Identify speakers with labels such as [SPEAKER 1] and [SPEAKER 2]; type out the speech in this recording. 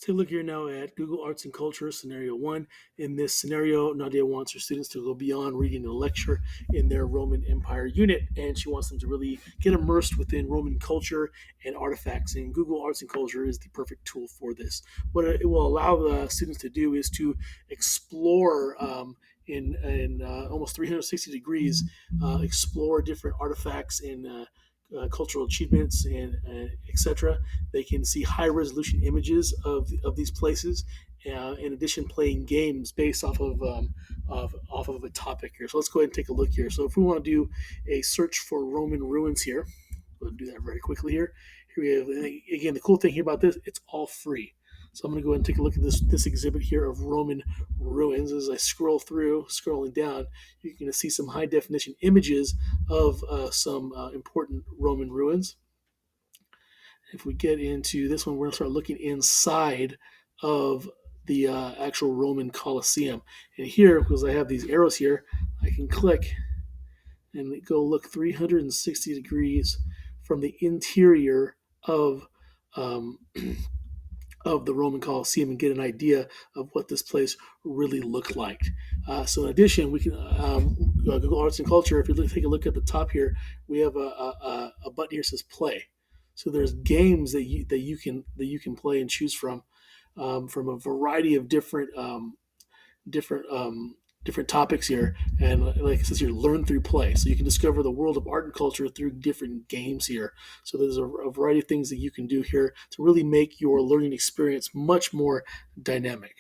[SPEAKER 1] Take a look here now at Google Arts and Culture Scenario 1. In this scenario, Nadia wants her students to go beyond reading a lecture in their Roman Empire unit, and she wants them to really get immersed within Roman culture and artifacts. And Google Arts and Culture is the perfect tool for this. What it will allow the students to do is to explore in almost 360 degrees, explore different artifacts and cultural achievements and etc. They can see high resolution images of these places. In addition, playing games based off of a topic here. So let's go ahead and take a look here. So if we want to do a search for Roman ruins here, we'll do that very quickly here. Here we have, again, the cool thing here about this, it's all free. So I'm going to go ahead and take a look at this exhibit here of Roman ruins. As I scrolling down, you're going to see some high definition images of some important Roman ruins. If we get into this one, we're going to start looking inside of the actual Roman Colosseum. And here, because I have these arrows here, I can click and go look 360 degrees from the interior um, of the Roman Colosseum and get an idea of what this place really looked like. So, in addition, we can Google Arts and Culture. If you take a look at the top here, we have a button here that says Play. So there's games that you can play and choose from a variety of different different topics here, and like it says here, learn through play. So you can discover the world of art and culture through different games here. So there's a variety of things that you can do here to really make your learning experience much more dynamic.